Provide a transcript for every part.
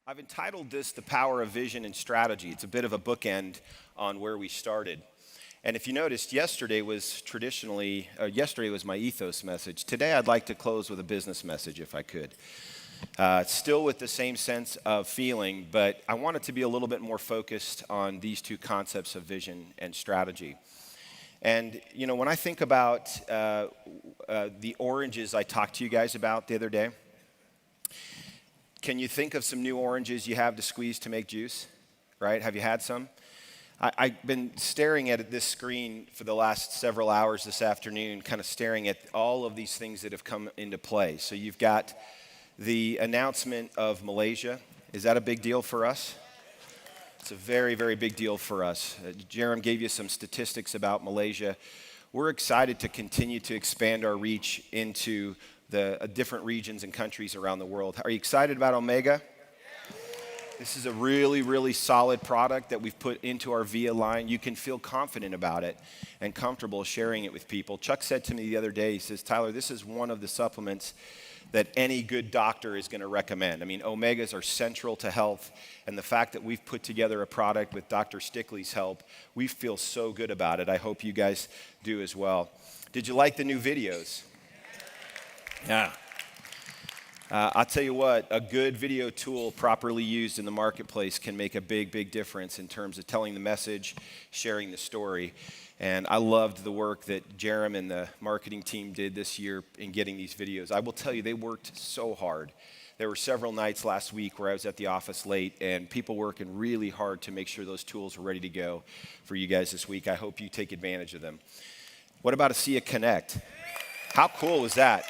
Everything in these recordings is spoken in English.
I've entitled this The Power of Vision and Strategy. It's a bit of a bookend on where we started. And if you noticed, yesterday was my ethos message. Today I'd like to close with a business message if I could. Still with the same sense of feeling, but I want it to be a little bit more focused on these two concepts of vision and strategy. And, you know, when I think about the oranges I talked to you guys about the other day, can you think of some new oranges you have to squeeze to make juice, right? Have you had some? I've been staring at this screen for the last several hours this afternoon, kind of staring at all of these things that have come into play. So you've got the announcement of Malaysia. Is that a big deal for us? It's a very, very big deal for us. Jerem gave you some statistics about Malaysia. We're excited to continue to expand our reach into the different regions and countries around the world. Are you excited about Omega? This is a really, really solid product that we've put into our VIA line. You can feel confident about it and comfortable sharing it with people. Chuck said to me the other day, he says, Tyler, this is one of the supplements that any good doctor is going to recommend. I mean, omegas are central to health, and the fact that we've put together a product with Dr. Stickley's help, we feel so good about it. I hope you guys do as well. Did you like the new videos? Yeah. I'll tell you what, a good video tool properly used in the marketplace can make a big, big difference in terms of telling the message, sharing the story. And I loved the work that Jerem and the marketing team did this year in getting these videos. I will tell you, they worked so hard. There were several nights last week where I was at the office late and people working really hard to make sure those tools were ready to go for you guys this week. I hope you take advantage of them. What about ASEA Connect? How cool is that?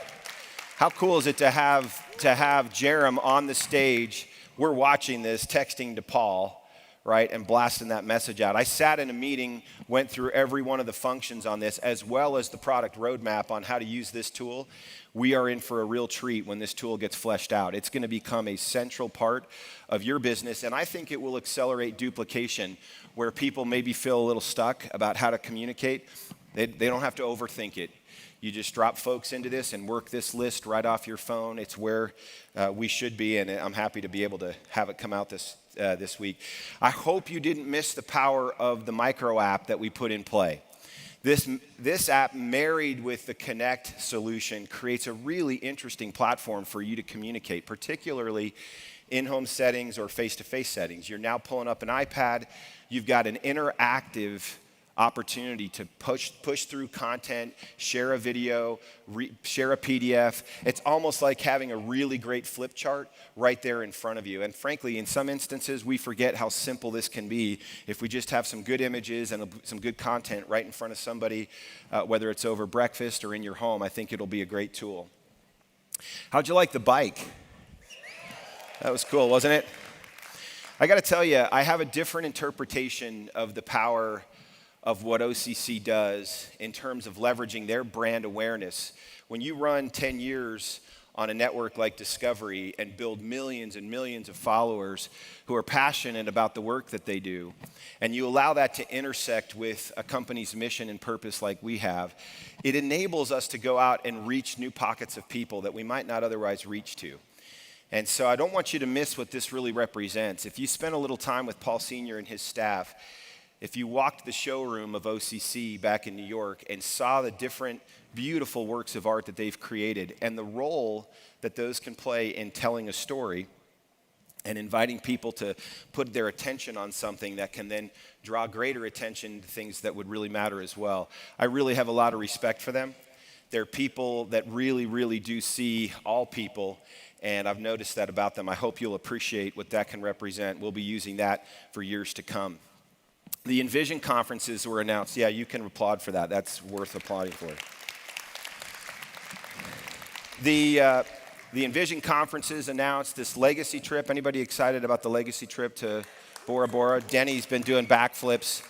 How cool is it to have Jerem on the stage? We're watching this, texting to Paul, right, and blasting that message out. I sat in a meeting, went through every one of the functions on this, as well as the product roadmap on how to use this tool. We are in for a real treat when this tool gets fleshed out. It's going to become a central part of your business, and I think it will accelerate duplication where people maybe feel a little stuck about how to communicate. They don't have to overthink it. You just drop folks into this and work this list right off your phone. It's where we should be, and I'm happy to be able to have it come out this week. I hope you didn't miss the power of the micro app that we put in play. This app, married with the Connect solution, creates a really interesting platform for you to communicate, particularly in-home settings or face-to-face settings. You're now pulling up an iPad. You've got an interactive opportunity to push through content, share a video, share a PDF. It's almost like having a really great flip chart right there in front of you. And frankly, in some instances, we forget how simple this can be if we just have some good images and some good content right in front of somebody, whether it's over breakfast or in your home. I think it'll be a great tool. How'd you like the bike? That was cool, wasn't it? I got to tell you, I have a different interpretation of the power of what OCC does in terms of leveraging their brand awareness. When you run 10 years on a network like Discovery and build millions and millions of followers who are passionate about the work that they do, and you allow that to intersect with a company's mission and purpose like we have, it enables us to go out and reach new pockets of people that we might not otherwise reach to. And so I don't want you to miss what this really represents. If you spend a little time with Paul Sr. and his staff, if you walked the showroom of OCC back in New York and saw the different beautiful works of art that they've created and the role that those can play in telling a story and inviting people to put their attention on something that can then draw greater attention to things that would really matter as well. I really have a lot of respect for them. They're people that really, really do see all people, and I've noticed that about them. I hope you'll appreciate what that can represent. We'll be using that for years to come. The Envision Conferences were announced. Yeah, you can applaud for that. That's worth applauding for. The Envision Conferences announced this legacy trip. Anybody excited about the legacy trip to Bora Bora? Denny's been doing backflips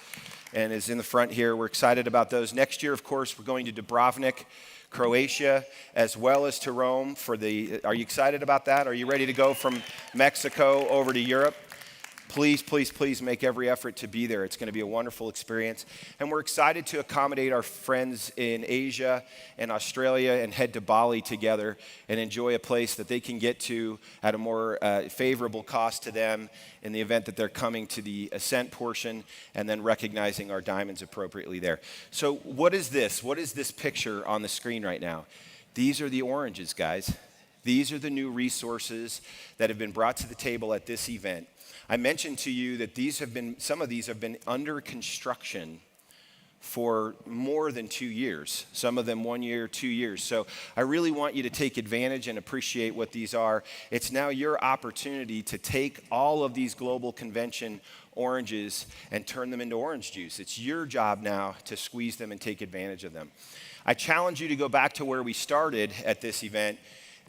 and is in the front here. We're excited about those. Next year, of course, we're going to Dubrovnik, Croatia, as well as to Rome for the. Are you excited about that? Are you ready to go from Mexico over to Europe? Please, please, please make every effort to be there. It's going to be a wonderful experience. And we're excited to accommodate our friends in Asia and Australia and head to Bali together and enjoy a place that they can get to at a more favorable cost to them in the event that they're coming to the ascent portion and then recognizing our diamonds appropriately there. So what is this? What is this picture on the screen right now? These are the oranges, guys. These are the new resources that have been brought to the table at this event. I mentioned to you that some of these have been under construction for more than 2 years, some of them 1 year, 2 years. So I really want you to take advantage and appreciate what these are. It's now your opportunity to take all of these global convention oranges and turn them into orange juice. It's your job now to squeeze them and take advantage of them. I challenge you to go back to where we started at this event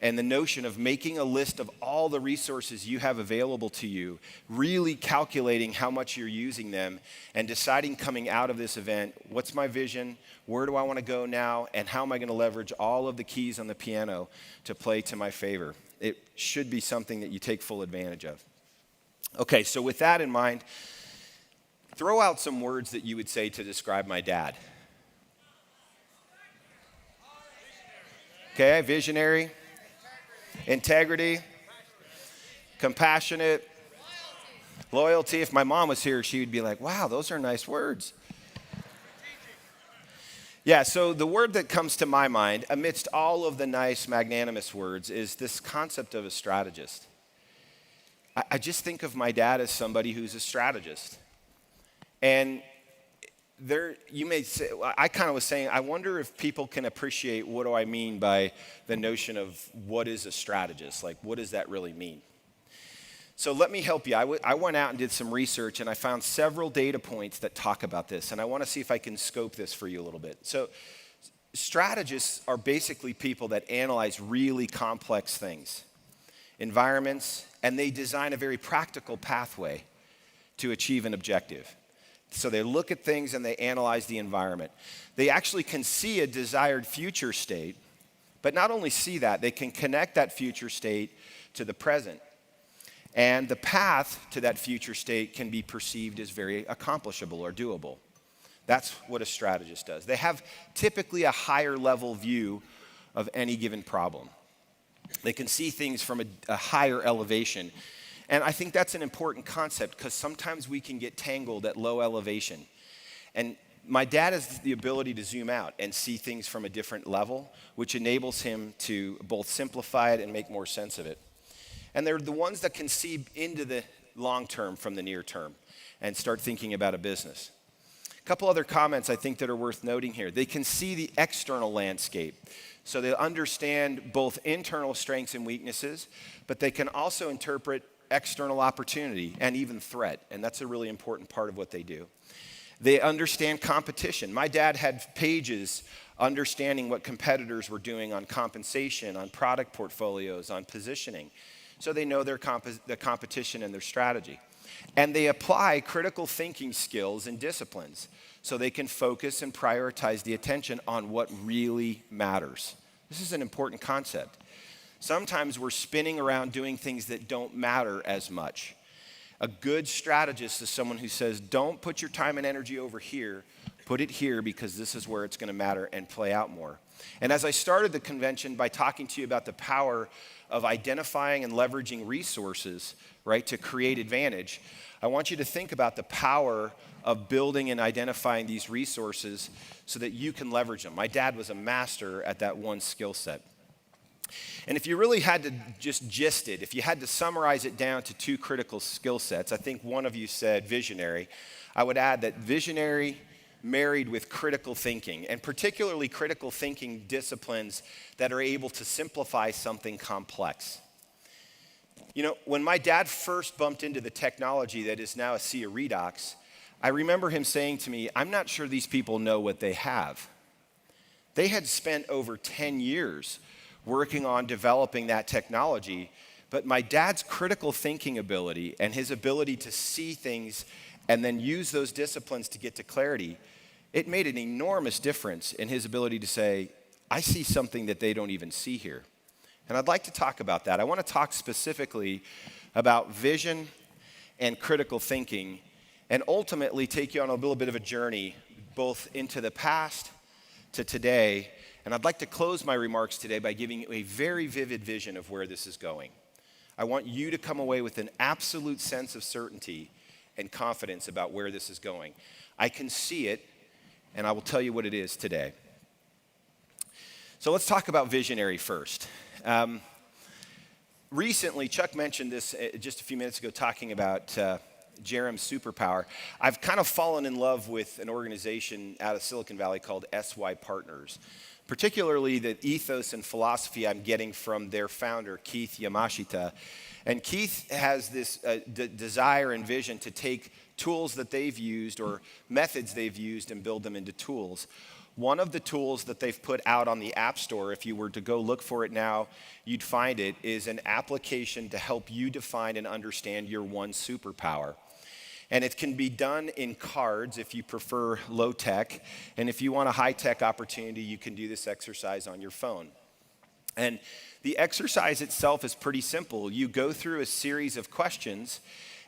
and the notion of making a list of all the resources you have available to you, really calculating how much you're using them, and deciding coming out of this event, what's my vision, where do I want to go now, and how am I going to leverage all of the keys on the piano to play to my favor. It should be something that you take full advantage of. Okay, so with that in mind, throw out some words that you would say to describe my dad. Okay, visionary. Integrity, compassionate, loyalty. If my mom was here, she would be like, wow, those are nice words. Yeah, so the word that comes to my mind, amidst all of the nice, magnanimous words, is this concept of a strategist. I just think of my dad as somebody who's a strategist. And you may say, I kind of was saying, I wonder if people can appreciate what do I mean by the notion of what is a strategist? Like, what does that really mean? So let me help you. I went out and did some research, and I found several data points that talk about this, and I want to see if I can scope this for you a little bit. So strategists are basically people that analyze really complex things, environments, and they design a very practical pathway to achieve an objective. So they look at things and they analyze the environment. They actually can see a desired future state, but not only see that, they can connect that future state to the present. And the path to that future state can be perceived as very accomplishable or doable. That's what a strategist does. They have typically a higher level view of any given problem. They can see things from a higher elevation. And I think that's an important concept because sometimes we can get tangled at low elevation. And my dad has the ability to zoom out and see things from a different level, which enables him to both simplify it and make more sense of it. And they're the ones that can see into the long term from the near term and start thinking about a business. A couple other comments I think that are worth noting here. They can see the external landscape. So they understand both internal strengths and weaknesses, but they can also interpret external opportunity and even threat, and that's a really important part of what they do. They understand competition. My dad had pages understanding what competitors were doing on compensation, on product portfolios, on positioning. So they know their competition and their strategy. And they apply critical thinking skills and disciplines so they can focus and prioritize the attention on what really matters. This is an important concept. Sometimes we're spinning around doing things that don't matter as much. A good strategist is someone who says, don't put your time and energy over here, put it here because this is where it's going to matter and play out more. And as I started the convention by talking to you about the power of identifying and leveraging resources, right, to create advantage, I want you to think about the power of building and identifying these resources so that you can leverage them. My dad was a master at that one skill set. And if you really had to just gist it, if you had to summarize it down to two critical skill sets, I think one of you said visionary. I would add that visionary married with critical thinking, and particularly critical thinking disciplines that are able to simplify something complex. You know, when my dad first bumped into the technology that is now ASEA Redox, I remember him saying to me, I'm not sure these people know what they have. They had spent over 10 years working on developing that technology, but my dad's critical thinking ability and his ability to see things and then use those disciplines to get to clarity, it made an enormous difference in his ability to say, I see something that they don't even see here. And I'd like to talk about that. I want to talk specifically about vision and critical thinking, and ultimately take you on a little bit of a journey both into the past to today. And I'd like to close my remarks today by giving you a very vivid vision of where this is going. I want you to come away with an absolute sense of certainty and confidence about where this is going. I can see it, and I will tell you what it is today. So let's talk about visionary first. Recently, Chuck mentioned this just a few minutes ago, talking about Jerem's superpower. I've kind of fallen in love with an organization out of Silicon Valley called SY Partners, particularly the ethos and philosophy I'm getting from their founder, Keith Yamashita. And Keith has this desire and vision to take tools that they've used or methods they've used and build them into tools. One of the tools that they've put out on the App Store, if you were to go look for it now, you'd find it, is an application to help you define and understand your one superpower. And it can be done in cards if you prefer low tech. And if you want a high tech opportunity, you can do this exercise on your phone. And the exercise itself is pretty simple. You go through a series of questions,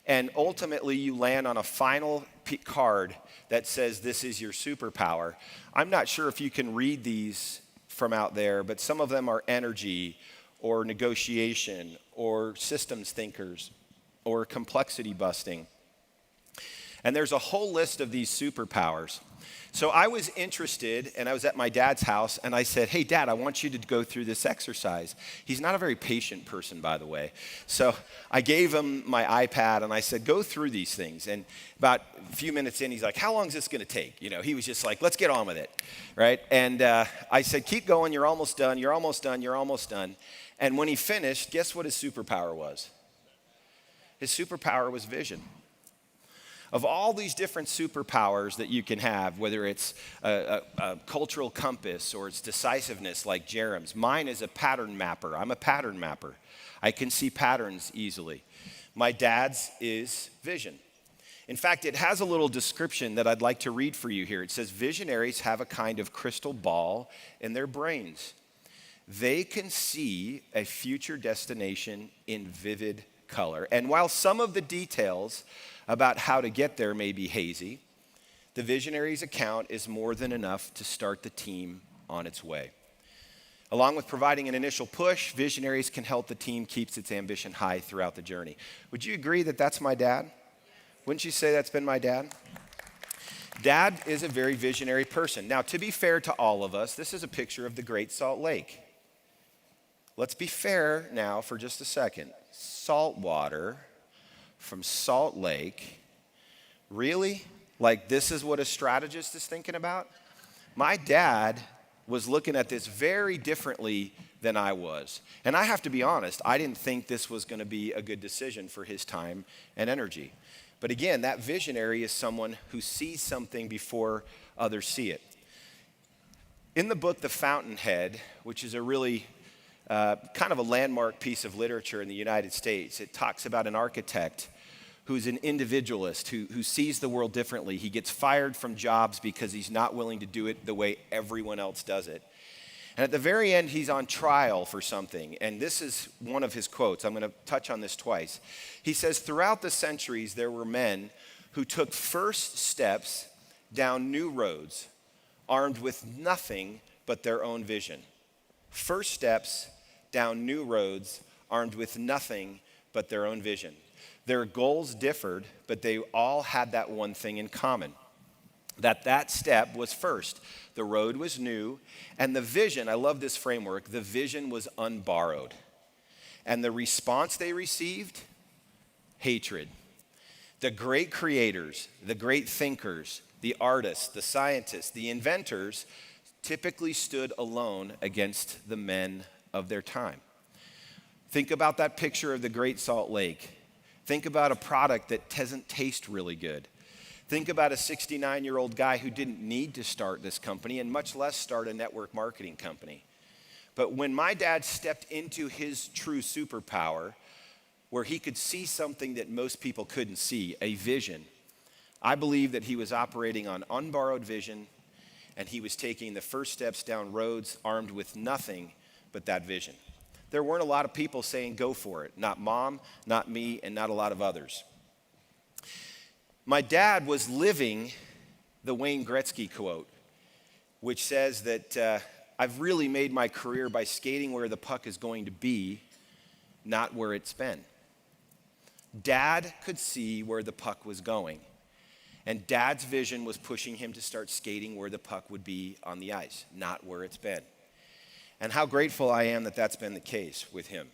and ultimately you land on a final card that says this is your superpower. I'm not sure if you can read these from out there, but some of them are energy or negotiation or systems thinkers or complexity busting. And there's a whole list of these superpowers. So I was interested, and I was at my dad's house, and I said, hey, Dad, I want you to go through this exercise. He's not a very patient person, by the way. So I gave him my iPad, and I said, go through these things. And about a few minutes in, he's like, how long is this going to take? You know, he was just like, let's get on with it, right? And I said, keep going. You're almost done. You're almost done. You're almost done. And when he finished, guess what his superpower was? His superpower was vision. Of all these different superpowers that you can have, whether it's a cultural compass or it's decisiveness like Jerem's, mine is a pattern mapper. I'm a pattern mapper. I can see patterns easily. My dad's is vision. In fact, it has a little description that I'd like to read for you here. It says, visionaries have a kind of crystal ball in their brains. They can see a future destination in vivid color. And while some of the details about how to get there may be hazy, the visionary's account is more than enough to start the team on its way. Along with providing an initial push, visionaries can help the team keep its ambition high throughout the journey. Would you agree that that's my dad? Wouldn't you say that's been my dad? Dad is a very visionary person. Now, to be fair to all of us, this is a picture of the Great Salt Lake. Let's be fair now for just a second. Salt water from Salt Lake. Really? Like this is what a strategist is thinking about? My dad was looking at this very differently than I was. And I have to be honest, I didn't think this was going to be a good decision for his time and energy. But again, that visionary is someone who sees something before others see it. In the book, The Fountainhead, which is a really kind of a landmark piece of literature in the United States, it talks about an architect who's an individualist, who sees the world differently. He gets fired from jobs because he's not willing to do it the way everyone else does it. And at the very end, he's on trial for something. And this is one of his quotes. I'm going to touch on this twice. He says, throughout the centuries, there were men who took first steps down new roads, armed with nothing but their own vision. First steps down new roads, armed with nothing but their own vision. Their goals differed, but they all had that one thing in common, that step was first. The road was new, and the vision, I love this framework, the vision was unborrowed. And the response they received, hatred. The great creators, the great thinkers, the artists, the scientists, the inventors typically stood alone against the men of their time. Think about that picture of the Great Salt Lake. Think about a product that doesn't taste really good. Think about a 69-year-old guy who didn't need to start this company and much less start a network marketing company. But when my dad stepped into his true superpower, where he could see something that most people couldn't see, a vision, I believe that he was operating on unborrowed vision, and he was taking the first steps down roads armed with nothing but that vision. There weren't a lot of people saying go for it. Not mom, not me, and not a lot of others. My dad was living the Wayne Gretzky quote, which says that I've really made my career by skating where the puck is going to be, not where it's been. Dad could see where the puck was going, and Dad's vision was pushing him to start skating where the puck would be on the ice, not where it's been. And how grateful I am that that's been the case with him.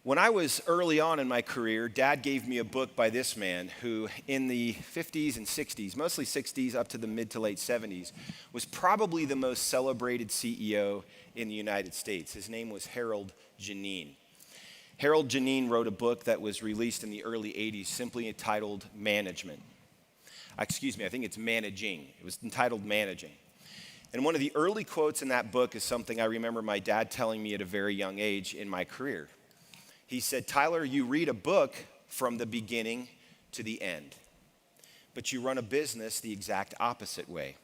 When I was early on in my career, Dad gave me a book by this man who in the 50s and 60s, mostly 60s up to the mid to late 70s, was probably the most celebrated CEO in the United States. His name was Harold Janine. Harold Janine wrote a book that was released in the early 80s simply entitled Management. I think it's Managing. It was entitled Managing. And one of the early quotes in that book is something I remember my dad telling me at a very young age in my career. He said, Tyler, you read a book from the beginning to the end, but you run a business the exact opposite way.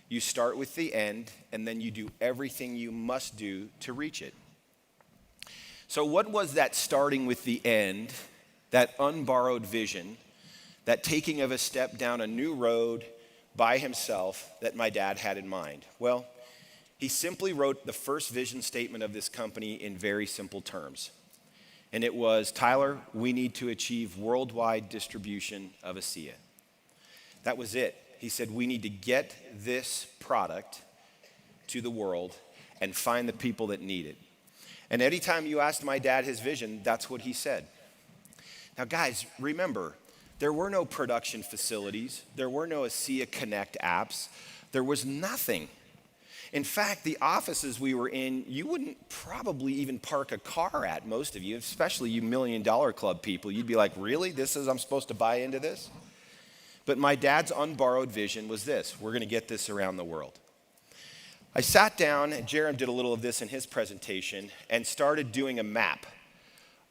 You start with the end, and then you do everything you must do to reach it. So what was that starting with the end, that unborrowed vision, that taking of a step down a new road by himself that my dad had in mind? Well, he simply wrote the first vision statement of this company in very simple terms. And it was, Tyler, we need to achieve worldwide distribution of ASEA. That was it. He said, we need to get this product to the world and find the people that need it. And anytime you asked my dad his vision, that's what he said. Now, guys, remember, there were no production facilities. There were no ASEA Connect apps. There was nothing. In fact, the offices we were in, you wouldn't probably even park a car at, most of you, especially you $1 Million Club people. You'd be like, really? I'm supposed to buy into this? But my dad's unborrowed vision was this: we're going to get this around the world. I sat down, and Jerem did a little of this in his presentation, and started doing a map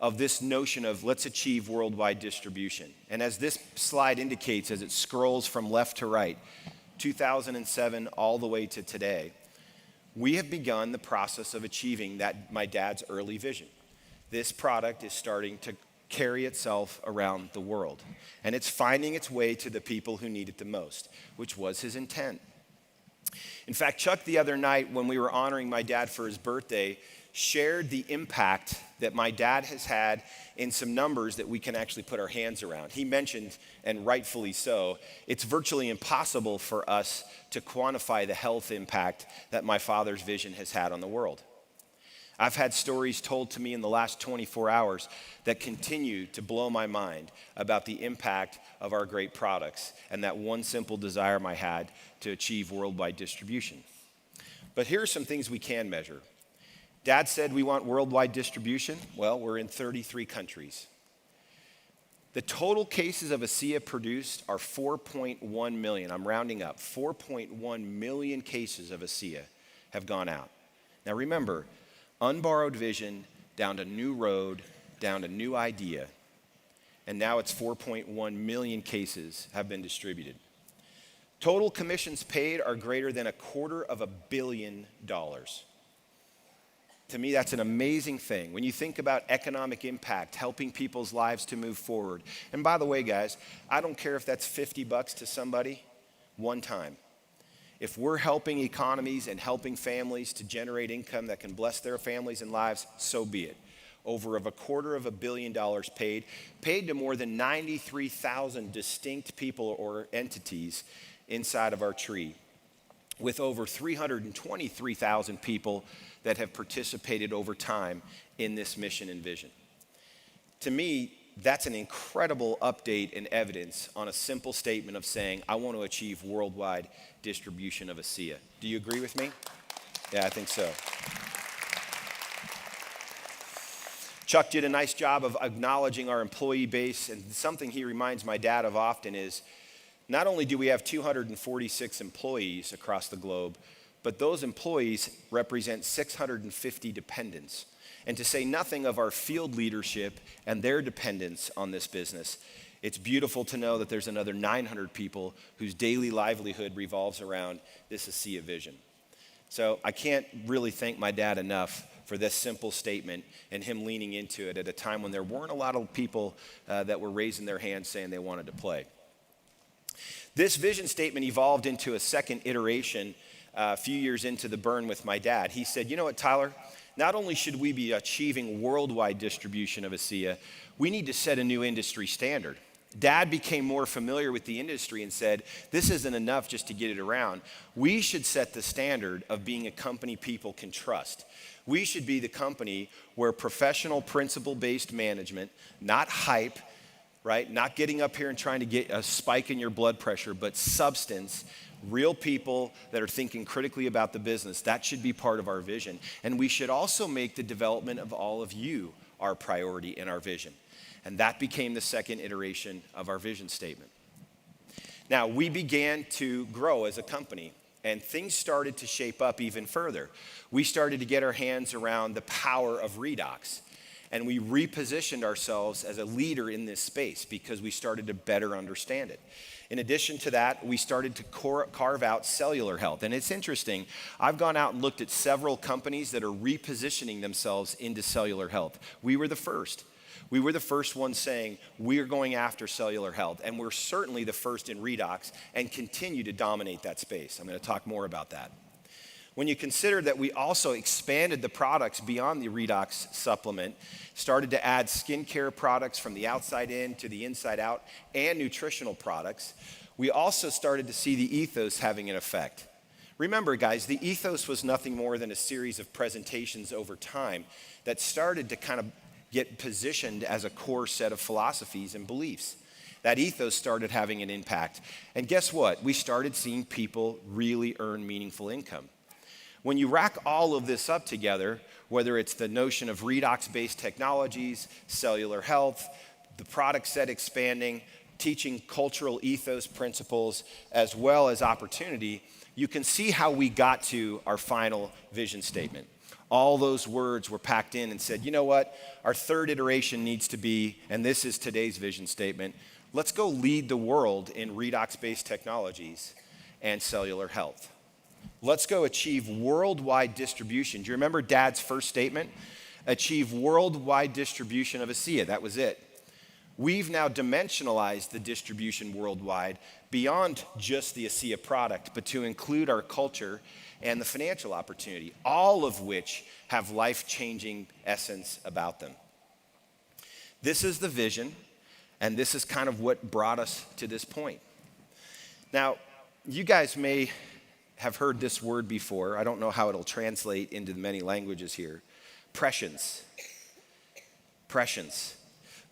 of this notion of let's achieve worldwide distribution. And as this slide indicates, as it scrolls from left to right, 2007 all the way to today, we have begun the process of achieving that, my dad's early vision. This product is starting to carry itself around the world, and it's finding its way to the people who need it the most, which was his intent. In fact, Chuck the other night, when we were honoring my dad for his birthday, shared the impact that my dad has had in some numbers that we can actually put our hands around. He mentioned, and rightfully so, it's virtually impossible for us to quantify the health impact that my father's vision has had on the world. I've had stories told to me in the last 24 hours that continue to blow my mind about the impact of our great products and that one simple desire I had to achieve worldwide distribution. But here are some things we can measure. Dad said we want worldwide distribution. Well, we're in 33 countries. The total cases of ASEA produced are 4.1 million. I'm rounding up. 4.1 million cases of ASEA have gone out. Now remember, unborrowed vision down to new road, down to new idea. And now it's 4.1 million cases have been distributed. Total commissions paid are greater than $250 million. To me, that's an amazing thing. When you think about economic impact, helping people's lives to move forward. And by the way, guys, I don't care if that's $50 to somebody, one time. If we're helping economies and helping families to generate income that can bless their families and lives, so be it. Over $250 million paid to more than 93,000 distinct people or entities inside of our tree, with over 323,000 people that have participated over time in this mission and vision. To me, that's an incredible update and evidence on a simple statement of saying, I want to achieve worldwide distribution of ASEA. Do you agree with me? Yeah, I think so. Chuck did a nice job of acknowledging our employee base, and something he reminds my dad of often is, not only do we have 246 employees across the globe, but those employees represent 650 dependents. And to say nothing of our field leadership and their dependence on this business, it's beautiful to know that there's another 900 people whose daily livelihood revolves around this ASEA vision. So I can't really thank my dad enough for this simple statement and him leaning into it at a time when there weren't a lot of people that were raising their hands saying they wanted to play. This vision statement evolved into a second iteration a few years into the burn with my dad. He said, you know what, Tyler? Not only should we be achieving worldwide distribution of ASEA, we need to set a new industry standard. Dad became more familiar with the industry and said, this isn't enough just to get it around. We should set the standard of being a company people can trust. We should be the company where professional principle-based management, not hype, right? Not getting up here and trying to get a spike in your blood pressure, but substance, real people that are thinking critically about the business. That should be part of our vision. And we should also make the development of all of you our priority in our vision. And that became the second iteration of our vision statement. Now, we began to grow as a company, and things started to shape up even further. We started to get our hands around the power of redox, and we repositioned ourselves as a leader in this space because we started to better understand it. In addition to that, we started to carve out cellular health. And it's interesting, I've gone out and looked at several companies that are repositioning themselves into cellular health. We were the first. We were the first ones saying, we are going after cellular health, and we're certainly the first in redox and continue to dominate that space. I'm going to talk more about that. When you consider that we also expanded the products beyond the redox supplement, started to add skincare products from the outside in to the inside out, and nutritional products, we also started to see the ethos having an effect. Remember, guys, the ethos was nothing more than a series of presentations over time that started to kind of get positioned as a core set of philosophies and beliefs. That ethos started having an impact. And guess what? We started seeing people really earn meaningful income. When you rack all of this up together, whether it's the notion of redox-based technologies, cellular health, the product set expanding, teaching cultural ethos principles, as well as opportunity, you can see how we got to our final vision statement. All those words were packed in and said, you know what? Our third iteration needs to be, and this is today's vision statement, let's go lead the world in redox-based technologies and cellular health. Let's go achieve worldwide distribution. Do you remember Dad's first statement? Achieve worldwide distribution of ASEA. That was it. We've now dimensionalized the distribution worldwide beyond just the ASEA product, but to include our culture and the financial opportunity, all of which have life-changing essence about them. This is the vision, and this is kind of what brought us to this point. Now, you guys may have heard this word before. I don't know how it'll translate into the many languages here. Prescience. Prescience.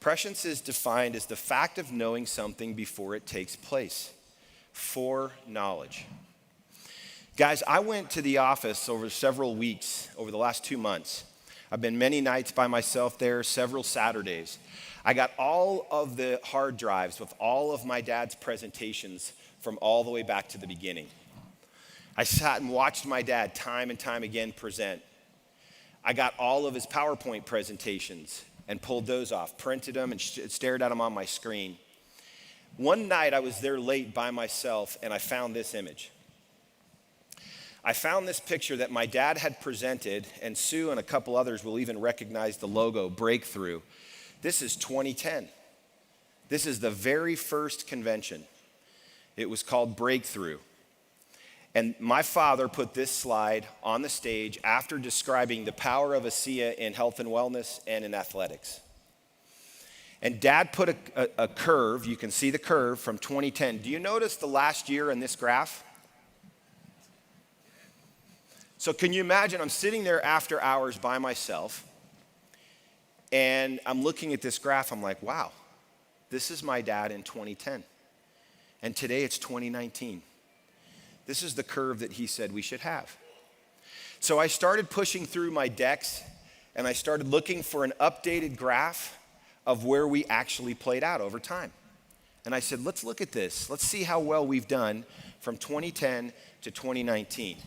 Prescience is defined as the fact of knowing something before it takes place. Foreknowledge. Guys, I went to the office over several weeks, over the last 2 months. I've been many nights by myself there, several Saturdays. I got all of the hard drives with all of my dad's presentations from all the way back to the beginning. I sat and watched my dad time and time again present. I got all of his PowerPoint presentations and pulled those off, printed them and stared at them on my screen. One night I was there late by myself and I found this image. I found this picture that my dad had presented, and Sue and a couple others will even recognize the logo, Breakthrough. This is 2010. This is the very first convention. It was called Breakthrough. And my father put this slide on the stage after describing the power of ASEA in health and wellness and in athletics. And Dad put a curve, you can see the curve from 2010. Do you notice the last year in this graph? So can you imagine, I'm sitting there after hours by myself, and I'm looking at this graph, I'm like, wow, this is my dad in 2010. And today it's 2019. This is the curve that he said we should have. So I started pushing through my decks, and I started looking for an updated graph of where we actually played out over time. And I said, let's look at this. Let's see how well we've done from 2010 to 2019.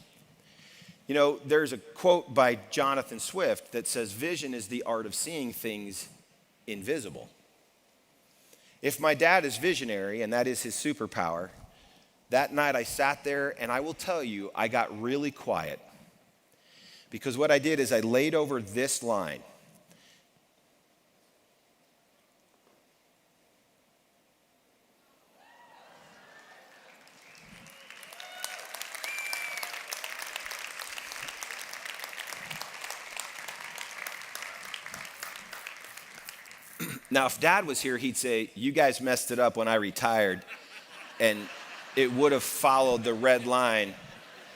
You know, there's a quote by Jonathan Swift that says, vision is the art of seeing things invisible. If my dad is visionary, and that is his superpower, that night I sat there, and I will tell you, I got really quiet. Because what I did is I laid over this line. Now, if Dad was here, he'd say, you guys messed it up when I retired, and it would have followed the red line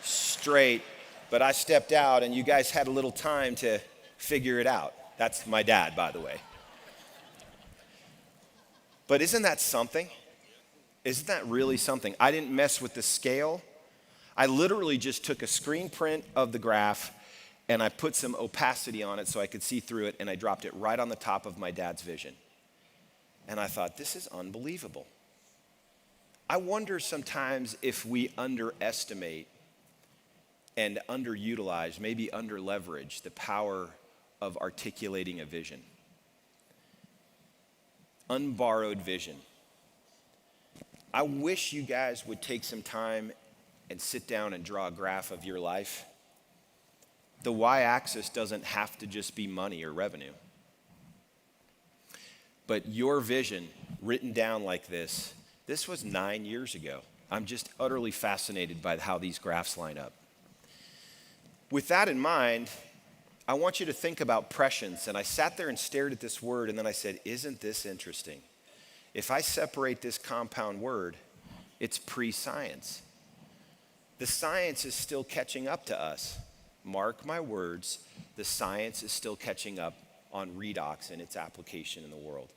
straight, but I stepped out and you guys had a little time to figure it out. That's my dad, by the way. But isn't that something? Isn't that really something? I didn't mess with the scale. I literally just took a screen print of the graph and I put some opacity on it so I could see through it, and I dropped it right on the top of my dad's vision. And I thought, this is unbelievable. I wonder sometimes if we underestimate and underutilize, maybe underleverage the power of articulating a vision. Unborrowed vision. I wish you guys would take some time and sit down and draw a graph of your life. The y-axis doesn't have to just be money or revenue. But your vision written down like this was 9 years ago. I'm just utterly fascinated by how these graphs line up. With that in mind, I want you to think about prescience. And I sat there and stared at this word, and then I said, isn't this interesting? If I separate this compound word, it's pre-science. The science is still catching up to us. Mark my words, the science is still catching up on redox and its application in the world.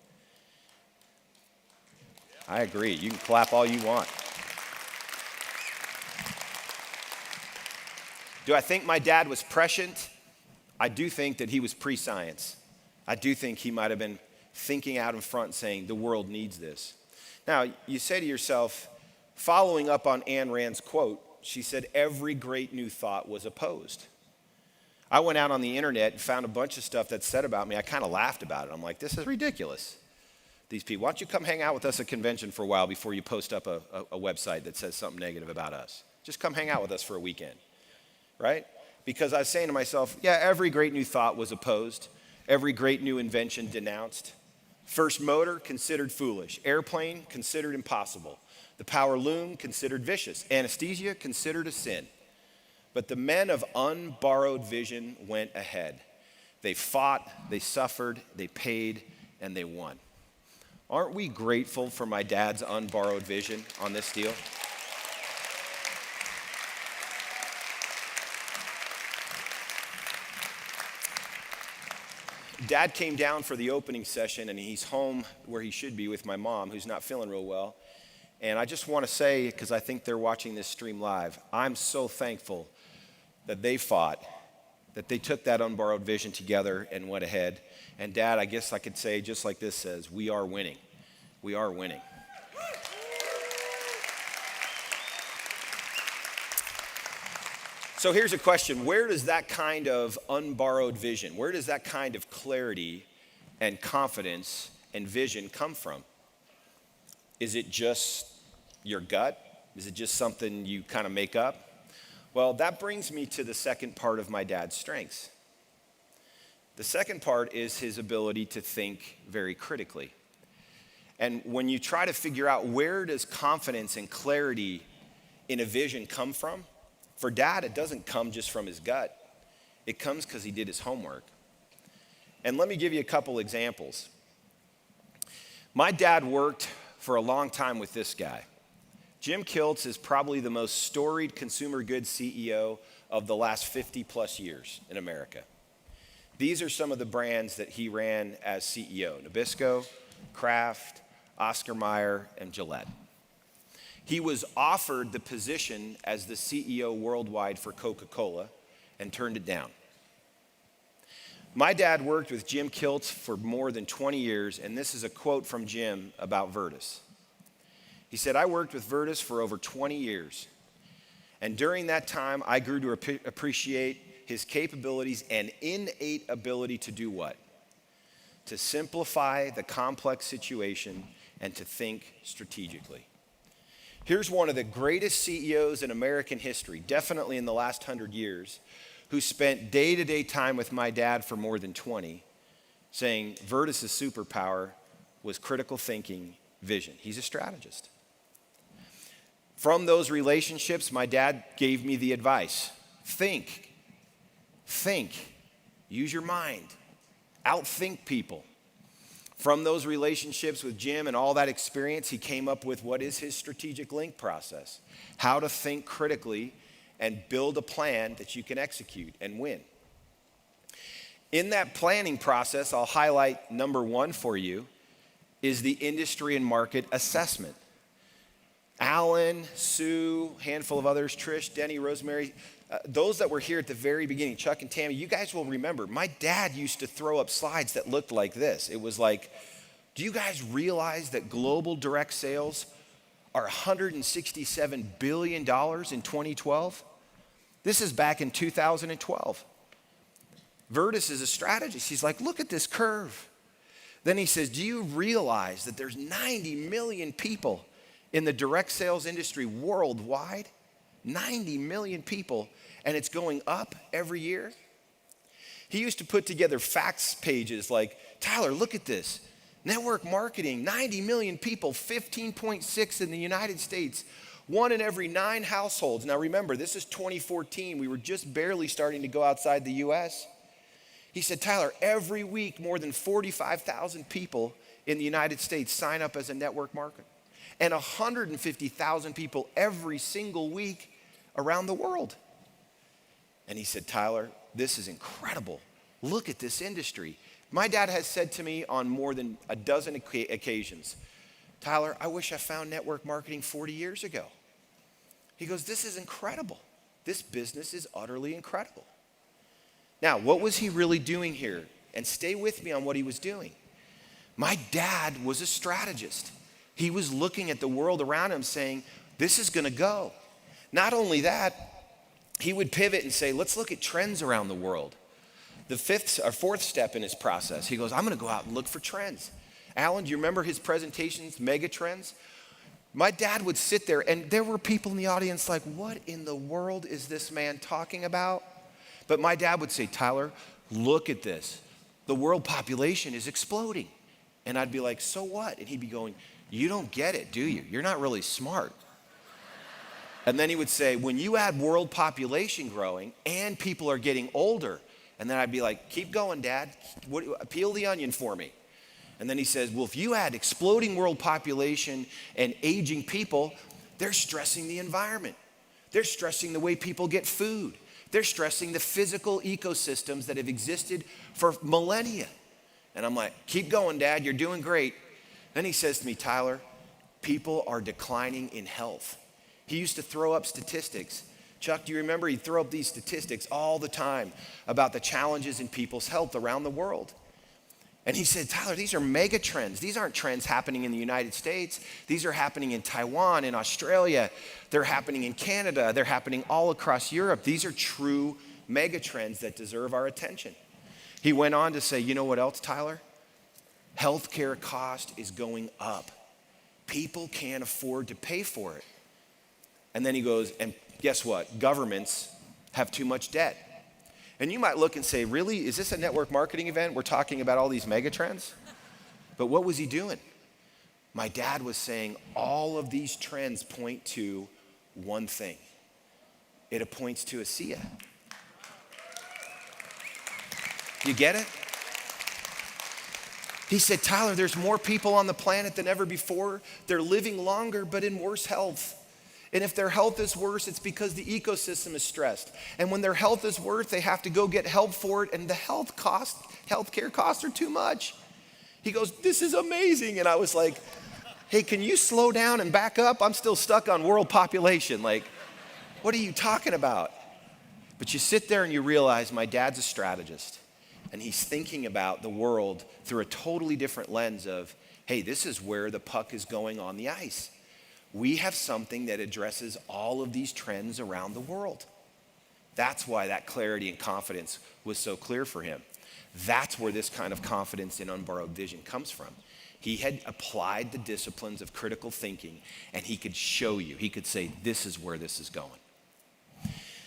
I agree. You can clap all you want. Do I think my dad was prescient? I do think that he was pre-science. I do think he might have been thinking out in front saying, the world needs this. Now, you say to yourself, following up on Ayn Rand's quote, she said, every great new thought was opposed. I went out on the internet and found a bunch of stuff that said about me. I kind of laughed about it. I'm like, this is ridiculous. These people, why don't you come hang out with us at convention for a while before you post up a website that says something negative about us? Just come hang out with us for a weekend, right? Because I was saying to myself, yeah, every great new thought was opposed. Every great new invention denounced. First motor, considered foolish. Airplane, considered impossible. The power loom, considered vicious. Anesthesia, considered a sin. But the men of unborrowed vision went ahead. They fought, they suffered, they paid, and they won. Aren't we grateful for my dad's unborrowed vision on this deal? Dad came down for the opening session, and he's home where he should be with my mom, who's not feeling real well. And I just want to say, because I think they're watching this stream live, I'm so thankful that they fought, that they took that unborrowed vision together and went ahead. And Dad, I guess I could say, just like this says, we are winning. We are winning. So here's a question. Where does that kind of unborrowed vision, where does that kind of clarity and confidence and vision come from? Is it just your gut? Is it just something you kind of make up? Well, that brings me to the second part of my dad's strengths. The second part is his ability to think very critically. And when you try to figure out where does confidence and clarity in a vision come from, for Dad, it doesn't come just from his gut. It comes because he did his homework. And let me give you a couple examples. My dad worked for a long time with this guy. Jim Kiltz is probably the most storied consumer goods CEO of the last 50 plus years in America. These are some of the brands that he ran as CEO: Nabisco, Kraft, Oscar Mayer, and Gillette. He was offered the position as the CEO worldwide for Coca-Cola and turned it down. My dad worked with Jim Kiltz for more than 20 years, and this is a quote from Jim about Virtus. He said, I worked with Virtus for over 20 years, and during that time, I grew to appreciate his capabilities and innate ability to do what? To simplify the complex situation and to think strategically. Here's one of the greatest CEOs in American history, definitely in the last 100 years, who spent day-to-day time with my dad for more than 20, saying Vertus's superpower was critical thinking, vision. He's a strategist. From those relationships, my dad gave me the advice: think, use your mind, outthink people. From those relationships with Jim and all that experience, he came up with what is his strategic link process: how to think critically and build a plan that you can execute and win. In that planning process, I'll highlight number one for you is the industry and market assessment. Alan, Sue, handful of others, Trish, Denny, Rosemary, those that were here at the very beginning, Chuck and Tammy, you guys will remember, my dad used to throw up slides that looked like this. It was like, do you guys realize that global direct sales are $167 billion in 2012? This is back in 2012. Vertus is a strategist. He's like, look at this curve. Then he says, do you realize that there's 90 million people in the direct sales industry worldwide? 90 million people, and it's going up every year. He used to put together facts pages like, Tyler, look at this. Network marketing, 90 million people, 15.6 in the United States, 1 in every 9 households. Now remember, this is 2014. We were just barely starting to go outside the US. He said, Tyler, every week more than 45,000 people in the United States sign up as a network marketer, and 150,000 people every single week around the world. And he said, Tyler, this is incredible. Look at this industry. My dad has said to me on more than a dozen occasions, Tyler, I wish I found network marketing 40 years ago. He goes, this is incredible. This business is utterly incredible. Now, what was he really doing here? And stay with me on what he was doing. My dad was a strategist. He was looking at the world around him saying, this is going to go. Not only that, he would pivot and say, let's look at trends around the world. The fourth step in his process, he goes, I'm going to go out and look for trends. Alan, do you remember his presentations, mega trends? My dad would sit there, and there were people in the audience like, what in the world is this man talking about? But my dad would say, Tyler, look at this. The world population is exploding. And I'd be like, so what? And he'd be going, you don't get it, do you? You're not really smart. And then he would say, when you add world population growing and people are getting older, and then I'd be like, keep going, Dad. Peel the onion for me. And then he says, well, if you add exploding world population and aging people, they're stressing the environment. They're stressing the way people get food. They're stressing the physical ecosystems that have existed for millennia. And I'm like, keep going, Dad, you're doing great. Then he says to me, Tyler, people are declining in health. He used to throw up statistics. Chuck, do you remember? He'd throw up these statistics all the time about the challenges in people's health around the world. And he said, Tyler, these are mega trends. These aren't trends happening in the United States. These are happening in Taiwan, in Australia. They're happening in Canada. They're happening all across Europe. These are true mega trends that deserve our attention. He went on to say, you know what else, Tyler? Healthcare cost is going up. People can't afford to pay for it. And then he goes, and guess what? Governments have too much debt. And you might look and say, really? Is this a network marketing event? We're talking about all these mega trends? But what was he doing? My dad was saying all of these trends point to one thing. It points to ASEA. You get it? He said, Tyler, there's more people on the planet than ever before. They're living longer, but in worse health. And if their health is worse, it's because the ecosystem is stressed. And when their health is worse, they have to go get help for it, and the healthcare costs are too much. He goes, this is amazing. And I was like, hey, can you slow down and back up? I'm still stuck on world population. Like, what are you talking about? But you sit there and you realize my dad's a strategist, and he's thinking about the world through a totally different lens of, hey, this is where the puck is going on the ice. We have something that addresses all of these trends around the world. That's why that clarity and confidence was so clear for him. That's where this kind of confidence in unborrowed vision comes from. He had applied the disciplines of critical thinking, and he could show you, he could say, this is where this is going.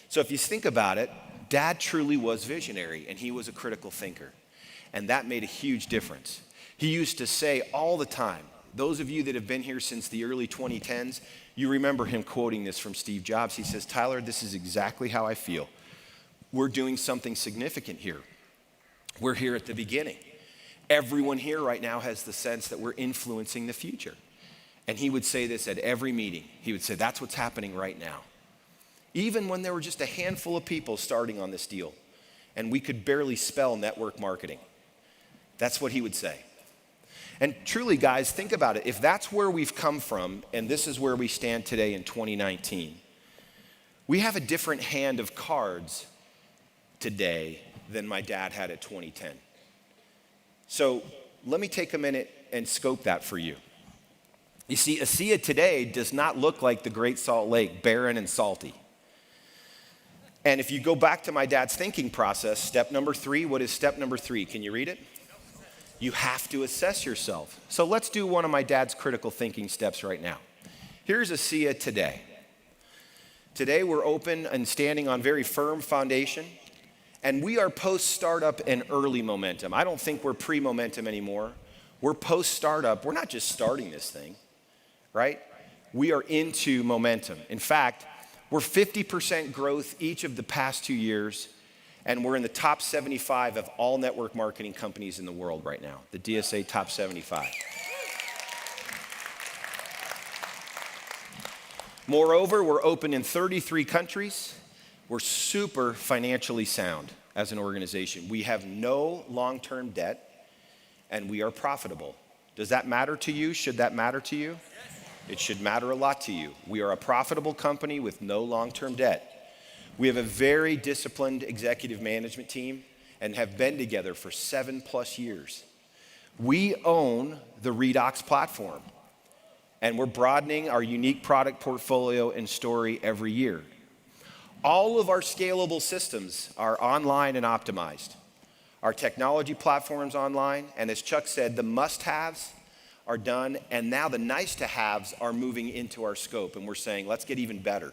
So if you think about it, Dad truly was visionary, and he was a critical thinker. And that made a huge difference. He used to say all the time, those of you that have been here since the early 2010s, you remember him quoting this from Steve Jobs. He says, Tyler, this is exactly how I feel. We're doing something significant here. We're here at the beginning. Everyone here right now has the sense that we're influencing the future. And he would say this at every meeting. He would say, that's what's happening right now. Even when there were just a handful of people starting on this deal, and we could barely spell network marketing. That's what he would say. And truly, guys, think about it. If that's where we've come from, and this is where we stand today in 2019, we have a different hand of cards today than my dad had at 2010. So let me take a minute and scope that for you. You see, ASEA today does not look like the Great Salt Lake, barren and salty. And if you go back to my dad's thinking process, step number 3, what is step number 3? Can you read it? You have to assess yourself. So let's do one of my dad's critical thinking steps right now. Here's ASEA today. Today we're open and standing on very firm foundation, and we are post-startup and early momentum. I don't think we're pre-momentum anymore. We're post-startup. We're not just starting this thing, right? We are into momentum. In fact, we're 50% growth each of the past 2 years, and we're in the top 75 of all network marketing companies in the world right now, the DSA top 75. Moreover, we're open in 33 countries. We're super financially sound as an organization. We have no long-term debt, and we are profitable. Does that matter to you? Should that matter to you? It should matter a lot to you. We are a profitable company with no long-term debt. We have a very disciplined executive management team and have been together for 7+ years. We own the Redox platform, and we're broadening our unique product portfolio and story every year. All of our scalable systems are online and optimized. Our technology platform's online, and as Chuck said, the must-haves are done, and now the nice-to-haves are moving into our scope, and we're saying, let's get even better.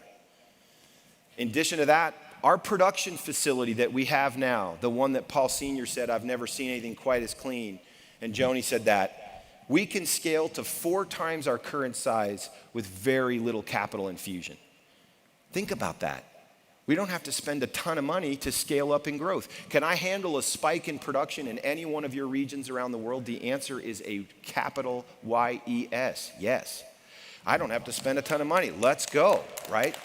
In addition to that, our production facility that we have now, the one that Paul Sr. said, I've never seen anything quite as clean, and Joni said that, we can scale to 4 times our current size with very little capital infusion. Think about that. We don't have to spend a ton of money to scale up in growth. Can I handle a spike in production in any one of your regions around the world? The answer is a capital Y-E-S, yes. I don't have to spend a ton of money. Let's go, right?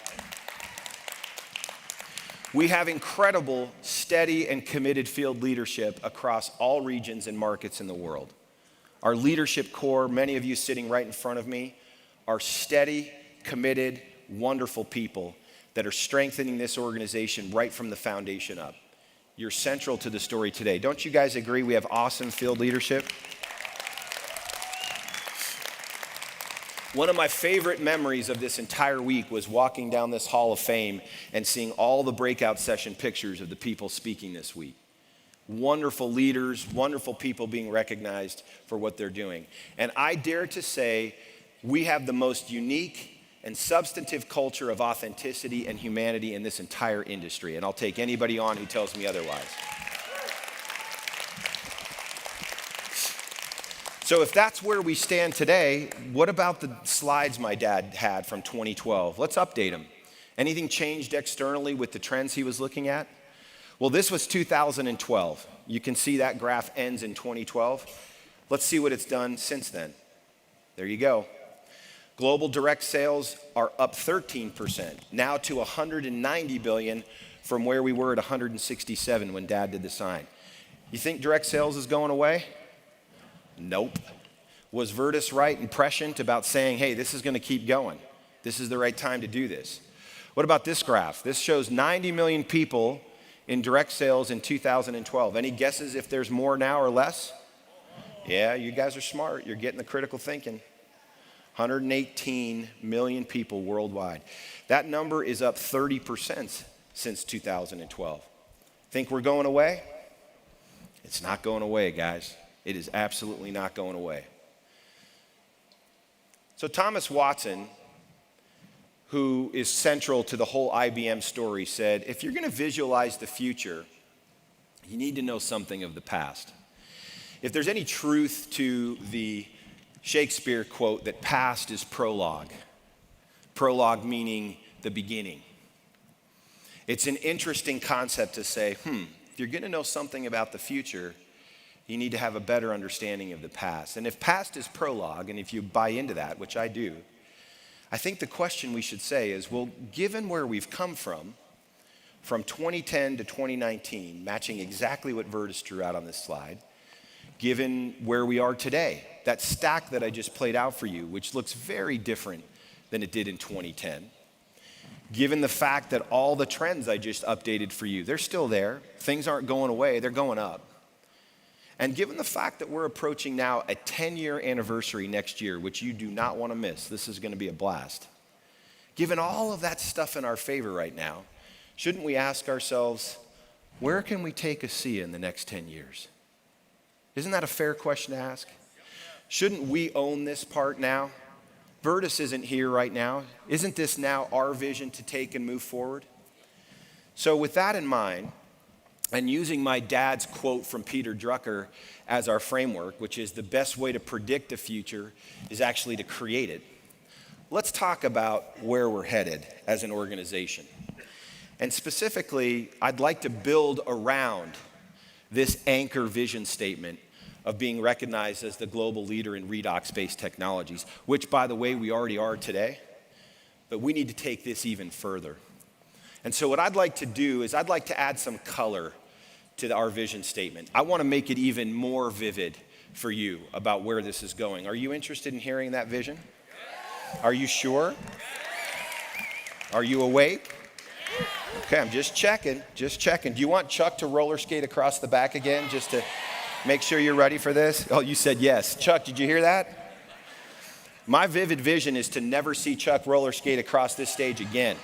We have incredible, steady, and committed field leadership across all regions and markets in the world. Our leadership core, many of you sitting right in front of me, are steady, committed, wonderful people that are strengthening this organization right from the foundation up. You're central to the story today. Don't you guys agree we have awesome field leadership? One of my favorite memories of this entire week was walking down this Hall of Fame and seeing all the breakout session pictures of the people speaking this week. Wonderful leaders, wonderful people being recognized for what they're doing. And I dare to say we have the most unique and substantive culture of authenticity and humanity in this entire industry. And I'll take anybody on who tells me otherwise. So if that's where we stand today, what about the slides my dad had from 2012? Let's update them. Anything changed externally with the trends he was looking at? Well, this was 2012. You can see that graph ends in 2012. Let's see what it's done since then. There you go. Global direct sales are up 13%, now to 190 billion from where we were at 167 when Dad did the sign. You think direct sales is going away? Nope. Was Virtus right and prescient about saying, hey, this is going to keep going? This is the right time to do this. What about this graph? This shows 90 million people in direct sales in 2012. Any guesses if there's more now or less? Yeah, you guys are smart. You're getting the critical thinking. 118 million people worldwide. That number is up 30% since 2012. Think we're going away? It's not going away, guys. It is absolutely not going away. So Thomas Watson, who is central to the whole IBM story, said, if you're going to visualize the future, you need to know something of the past. If there's any truth to the Shakespeare quote that past is prologue meaning the beginning, it's an interesting concept to say, if you're going to know something about the future, you need to have a better understanding of the past. And if past is prologue, and if you buy into that, which I do, I think the question we should say is, well, given where we've come from 2010 to 2019, matching exactly what Vertus drew out on this slide, given where we are today, that stack that I just played out for you, which looks very different than it did in 2010, given the fact that all the trends I just updated for you, they're still there, things aren't going away, they're going up. And given the fact that we're approaching now a 10-year anniversary next year, which you do not want to miss, this is going to be a blast. Given all of that stuff in our favor right now, shouldn't we ask ourselves, where can we take ASEA in the next 10 years? Isn't that a fair question to ask? Shouldn't we own this part now? Vertus isn't here right now. Isn't this now our vision to take and move forward? So with that in mind, and using my dad's quote from Peter Drucker as our framework, which is the best way to predict the future is actually to create it, let's talk about where we're headed as an organization. And specifically, I'd like to build around this anchor vision statement of being recognized as the global leader in redox-based technologies, which, by the way, we already are today, but we need to take this even further. And so what I'd like to do is I'd like to add some color to our vision statement. I want to make it even more vivid for you about where this is going. Are you interested in hearing that vision? Are you sure? Are you awake? Okay, I'm just checking. Do you want Chuck to roller skate across the back again just to make sure you're ready for this? Oh, you said yes. Chuck, did you hear that? My vivid vision is to never see Chuck roller skate across this stage again.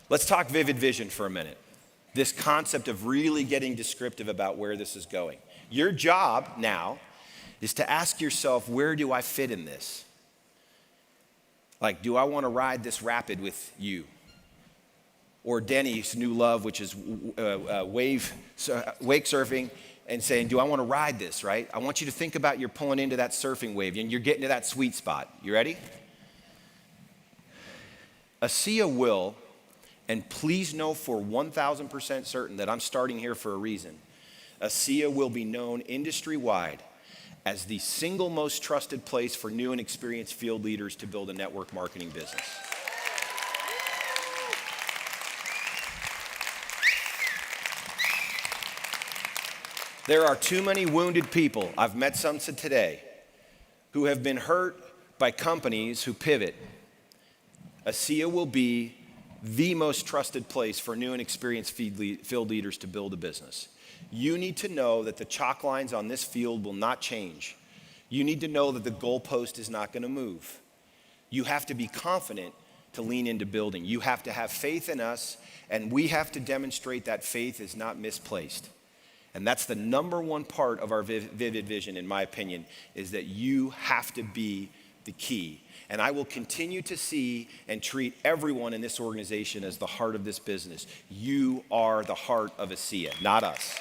Let's talk vivid vision for a minute. This concept of really getting descriptive about where this is going. Your job now is to ask yourself, where do I fit in this? Like, do I want to ride this rapid with you? Or Denny's new love, which is wake surfing, and saying, do I want to ride this, right? I want you to think about you're pulling into that surfing wave and you're getting to that sweet spot. You ready? ASEA will, and please know for 1,000% certain that I'm starting here for a reason, ASEA will be known industry-wide as the single most trusted place for new and experienced field leaders to build a network marketing business. There are too many wounded people, I've met some today, who have been hurt by companies who pivot. ASEA will be the most trusted place for new and experienced field leaders to build a business. You need to know that the chalk lines on this field will not change. You need to know that the goalpost is not going to move. You have to be confident to lean into building. You have to have faith in us, and we have to demonstrate that faith is not misplaced. And that's the number one part of our vivid vision, in my opinion, is that you have to be the key. And I will continue to see and treat everyone in this organization as the heart of this business. You are the heart of ASEA, not us.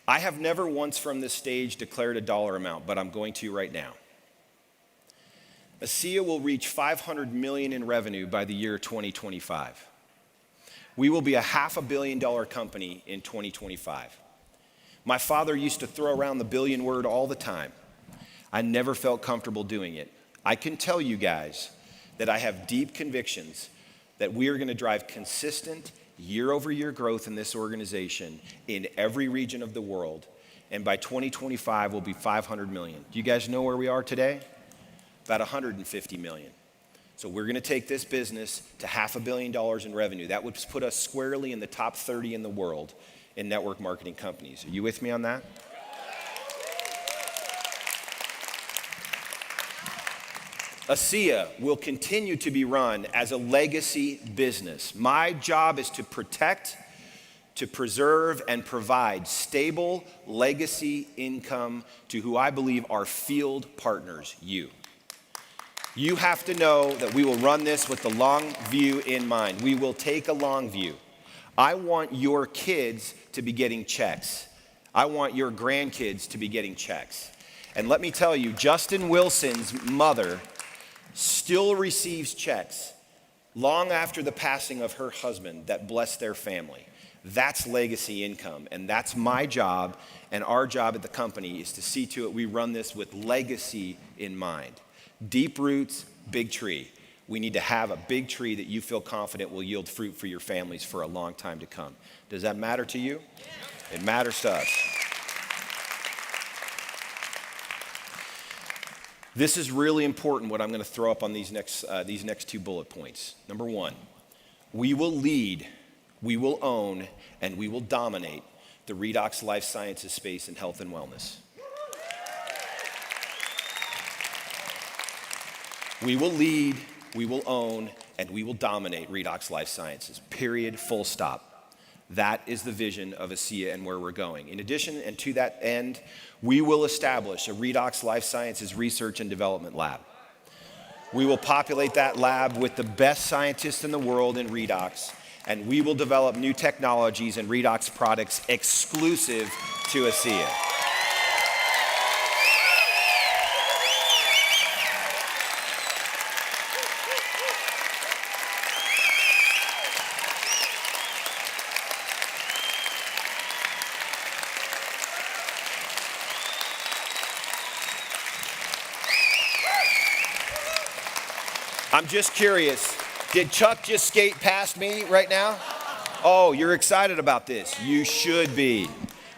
I have never once from this stage declared a dollar amount, but I'm going to right now. ASEA will reach $500 million in revenue by the year 2025. We will be a $500 million company in 2025. My father used to throw around the billion word all the time. I never felt comfortable doing it. I can tell you guys that I have deep convictions that we are going to drive consistent year-over-year growth in this organization in every region of the world. And by 2025, we'll be $500 million. Do you guys know where we are today? About $150 million. So we're going to take this business to $500 million in revenue. That would put us squarely in the top 30 in the world in network marketing companies. Are you with me on that? ASEA will continue to be run as a legacy business. My job is to protect, to preserve and provide stable legacy income to who I believe are field partners, you. You have to know that we will run this with the long view in mind. We will take a long view. I want your kids to be getting checks. I want your grandkids to be getting checks. And let me tell you, Justin Wilson's mother still receives checks long after the passing of her husband that blessed their family. That's legacy income, and that's my job, and our job at the company is to see to it we run this with legacy in mind. Deep roots, big tree. We need to have a big tree that you feel confident will yield fruit for your families for a long time to come. Does that matter to you? It matters to us. This is really important, what I'm going to throw up on these next two bullet points. Number one, we will lead, we will own, and we will dominate the redox life sciences space in health and wellness. We will lead, we will own, and we will dominate redox life sciences, period, full stop. That is the vision of ASEA and where we're going. In addition, and to that end, we will establish a redox life sciences research and development lab. We will populate that lab with the best scientists in the world in redox, and we will develop new technologies and redox products exclusive to ASEA. I'm just curious, did Chuck just skate past me right now? Oh, you're excited about this. You should be.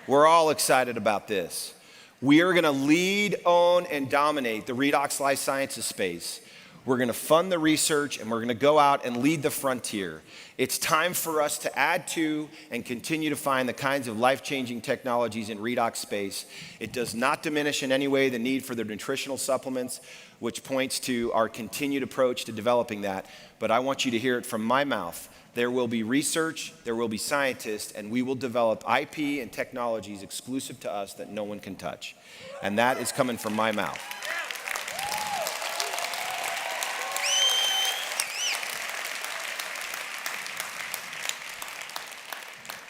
We're all excited about this. We are going to lead, own, and dominate the redox life sciences space. We're going to fund the research, and we're going to go out and lead the frontier. It's time for us to add to and continue to find the kinds of life-changing technologies in redox space. It does not diminish in any way the need for the nutritional supplements, which points to our continued approach to developing that. But I want you to hear it from my mouth. There will be research, there will be scientists, and we will develop IP and technologies exclusive to us that no one can touch. And that is coming from my mouth.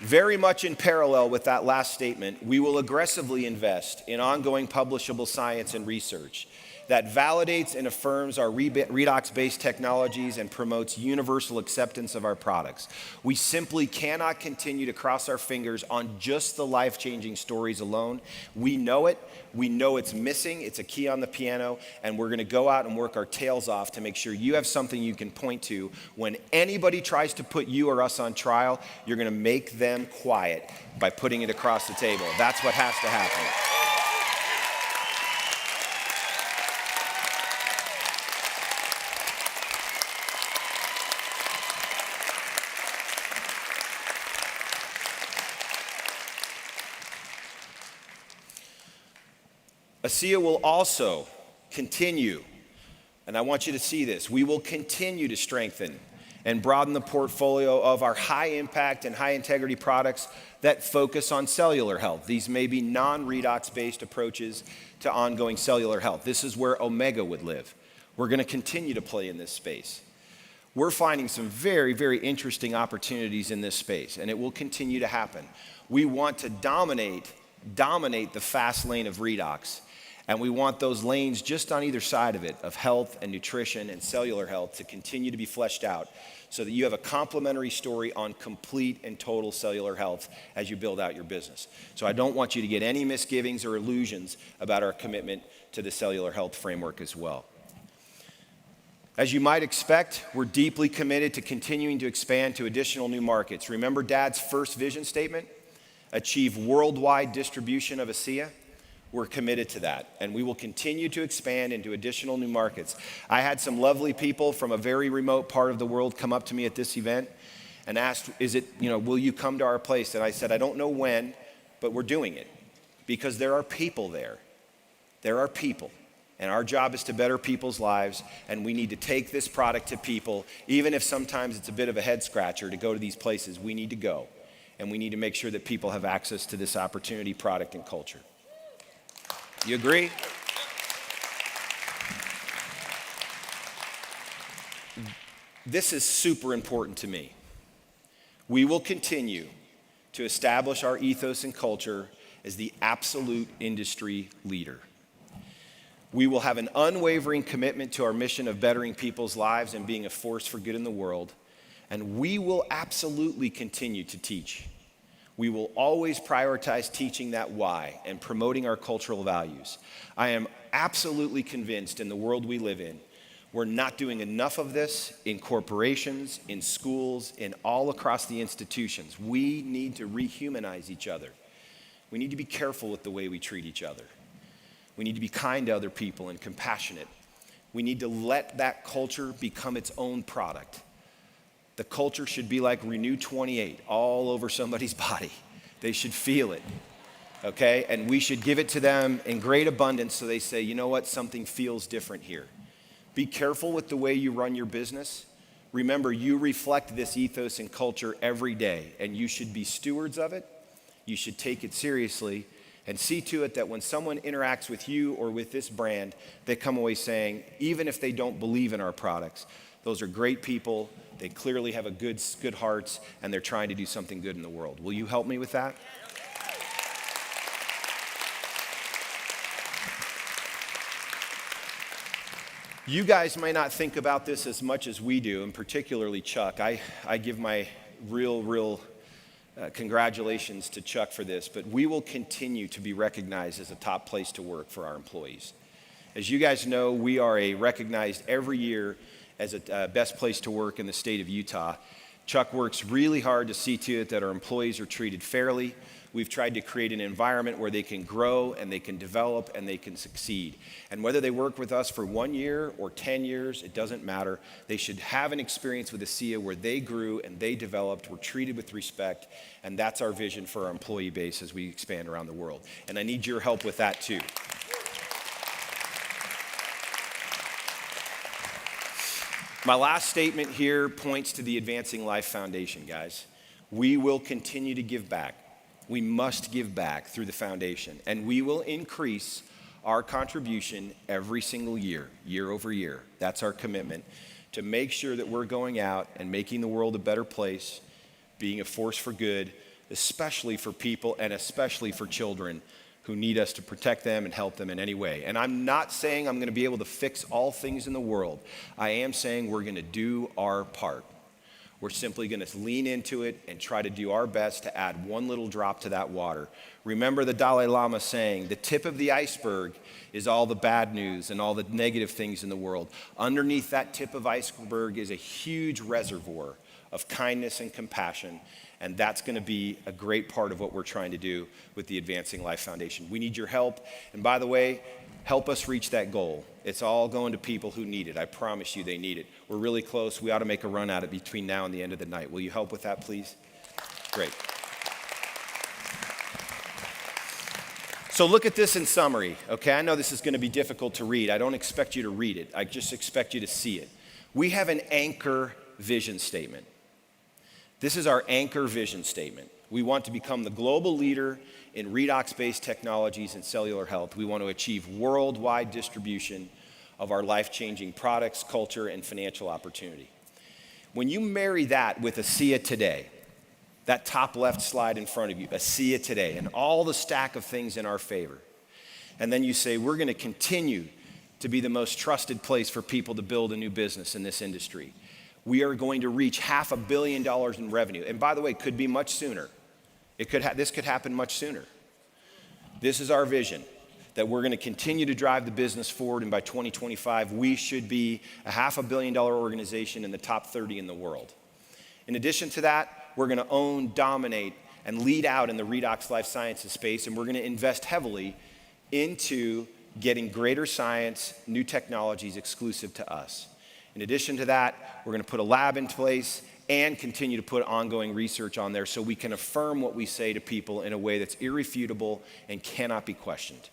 Very much in parallel with that last statement, we will aggressively invest in ongoing publishable science and research that validates and affirms our redox-based technologies and promotes universal acceptance of our products. We simply cannot continue to cross our fingers on just the life-changing stories alone. We know it. We know it's missing. It's a key on the piano, and we're going to go out and work our tails off to make sure you have something you can point to. When anybody tries to put you or us on trial, you're going to make them quiet by putting it across the table. That's what has to happen. ASEA will also continue, and I want you to see this, we will continue to strengthen and broaden the portfolio of our high impact and high integrity products that focus on cellular health. These may be non-redox based approaches to ongoing cellular health. This is where Omega would live. We're going to continue to play in this space. We're finding some very, very interesting opportunities in this space, and it will continue to happen. We want to dominate the fast lane of redox. And we want those lanes just on either side of it, of health and nutrition and cellular health, to continue to be fleshed out so that you have a complementary story on complete and total cellular health as you build out your business. So I don't want you to get any misgivings or illusions about our commitment to the cellular health framework as well. As you might expect, we're deeply committed to continuing to expand to additional new markets. Remember Dad's first vision statement? Achieve worldwide distribution of ASEA. We're committed to that, and we will continue to expand into additional new markets. I had some lovely people from a very remote part of the world come up to me at this event and asked, will you come to our place? And I said, I don't know when, but we're doing it because there are people there. There are people, and our job is to better people's lives, and we need to take this product to people, even if sometimes it's a bit of a head scratcher to go to these places. We need to go. and we need to make sure that people have access to this opportunity, product, and culture. You agree? This is super important to me. We will continue to establish our ethos and culture as the absolute industry leader. We will have an unwavering commitment to our mission of bettering people's lives and being a force for good in the world. And we will absolutely continue to teach. We will always prioritize teaching that why and promoting our cultural values. I am absolutely convinced in the world we live in, we're not doing enough of this in corporations, in schools, in all across the institutions. We need to rehumanize each other. We need to be careful with the way we treat each other. We need to be kind to other people and compassionate. We need to let that culture become its own product. The culture should be like Renew 28 all over somebody's body. They should feel it, okay? And we should give it to them in great abundance so they say, you know what, something feels different here. Be careful with the way you run your business. Remember, you reflect this ethos and culture every day, and you should be stewards of it. You should take it seriously and see to it that when someone interacts with you or with this brand, they come away saying, even if they don't believe in our products, those are great people, they clearly have a good hearts, and they're trying to do something good in the world. Will you help me with that? You guys may not think about this as much as we do, and particularly Chuck. I give my real congratulations to Chuck for this, but we will continue to be recognized as a top place to work for our employees. As you guys know, we are recognized every year as a best place to work in the state of Utah. Chuck works really hard to see to it that our employees are treated fairly. We've tried to create an environment where they can grow and they can develop and they can succeed. And whether they work with us for 1 year or 10 years, it doesn't matter. They should have an experience with ASEA where they grew and they developed, were treated with respect, and that's our vision for our employee base as we expand around the world. And I need your help with that too. My last statement here points to the Advancing Life Foundation, guys. We will continue to give back. We must give back through the foundation, and we will increase our contribution every single year, year over year. That's our commitment, to make sure that we're going out and making the world a better place, being a force for good, especially for people and especially for children who need us to protect them and help them in any way. And I'm not saying I'm going to be able to fix all things in the world. I am saying we're going to do our part. We're simply going to lean into it and try to do our best to add one little drop to that water. Remember the Dalai Lama saying, the tip of the iceberg is all the bad news and all the negative things in the world. Underneath that tip of iceberg is a huge reservoir of kindness and compassion, and that's going to be a great part of what we're trying to do with the Advancing Life Foundation. We need your help, and by the way, help us reach that goal. It's all going to people who need it. I promise you they need it. We're really close. We ought to make a run at it between now and the end of the night. Will you help with that, please? Great. So look at this in summary, okay? I know this is going to be difficult to read. I don't expect you to read it. I just expect you to see it. We have an anchor vision statement. This is our anchor vision statement. We want to become the global leader in redox-based technologies and cellular health. We want to achieve worldwide distribution of our life-changing products, culture, and financial opportunity. When you marry that with ASEA Today, that top left slide in front of you, ASEA Today, and all the stack of things in our favor, and then you say, we're going to continue to be the most trusted place for people to build a new business in this industry. We are going to reach $500 million in revenue. And by the way, it could be much sooner. This could happen much sooner. This is our vision, that we're going to continue to drive the business forward, and by 2025, we should be a $500 million organization in the top 30 in the world. In addition to that, we're going to own, dominate, and lead out in the redox life sciences space, and we're going to invest heavily into getting greater science, new technologies exclusive to us. In addition to that, we're going to put a lab in place and continue to put ongoing research on there so we can affirm what we say to people in a way that's irrefutable and cannot be questioned.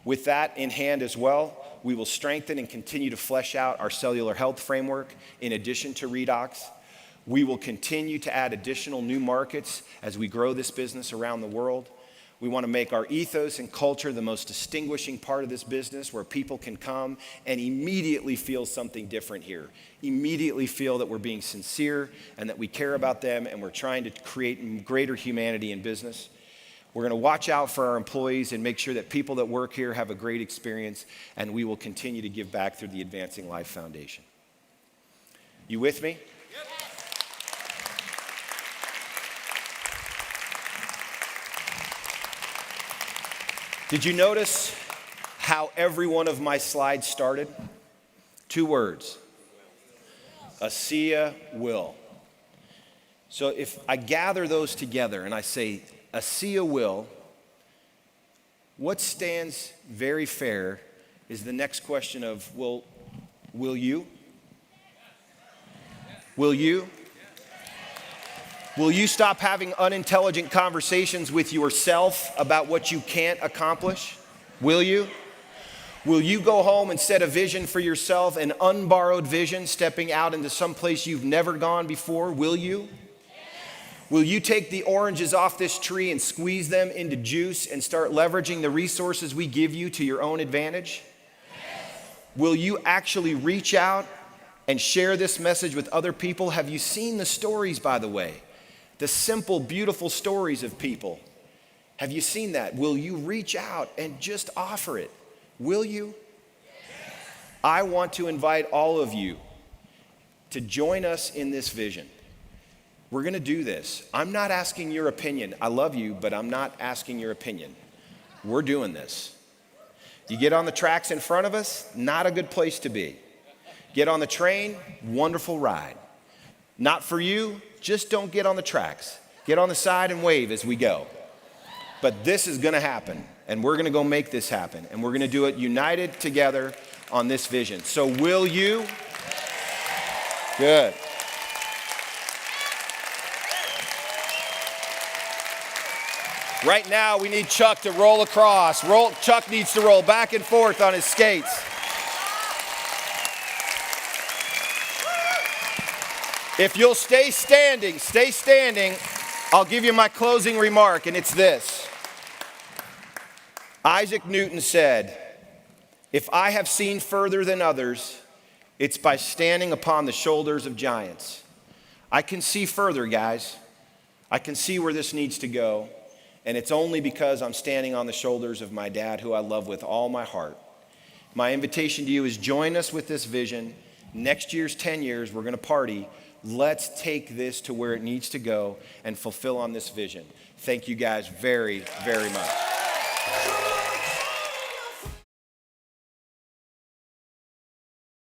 With that in hand as well, we will strengthen and continue to flesh out our cellular health framework in addition to redox. We will continue to add additional new markets as we grow this business around the world. We want to make our ethos and culture the most distinguishing part of this business, where people can come and immediately feel something different here. Immediately feel that we're being sincere and that we care about them and we're trying to create greater humanity in business. We're going to watch out for our employees and make sure that people that work here have a great experience, and we will continue to give back through the Advancing Life Foundation. You with me? Did you notice how every one of my slides started? 2 words. ASEA will. So if I gather those together and I say, ASEA will, what stands very fair is the next question of, well, will you? Will you? Will you stop having unintelligent conversations with yourself about what you can't accomplish? Will you? Will you go home and set a vision for yourself, an unborrowed vision, stepping out into some place you've never gone before? Will you? Will you take the oranges off this tree and squeeze them into juice and start leveraging the resources we give you to your own advantage? Will you actually reach out and share this message with other people? Have you seen the stories, by the way? The simple, beautiful stories of people. Have you seen that? Will you reach out and just offer it? Will you? I want to invite all of you to join us in this vision. We're going to do this. I'm not asking your opinion. I love you, but I'm not asking your opinion. We're doing this. You get on the tracks in front of us, not a good place to be. Get on the train, wonderful ride. Not for you, just don't get on the tracks. Get on the side and wave as we go. But this is going to happen, and we're going to go make this happen, and we're going to do it united together on this vision. So will you? Good. Right now, we need Chuck to roll across. Chuck needs to roll back and forth on his skates. If you'll stay standing, I'll give you my closing remark, and it's this. Isaac Newton said, "If I have seen further than others, it's by standing upon the shoulders of giants." I can see further, guys. I can see where this needs to go, and it's only because I'm standing on the shoulders of my dad, who I love with all my heart. My invitation to you is join us with this vision. Next year's 10 years, we're going to party. Let's take this to where it needs to go and fulfill on this vision. Thank you guys very, very much.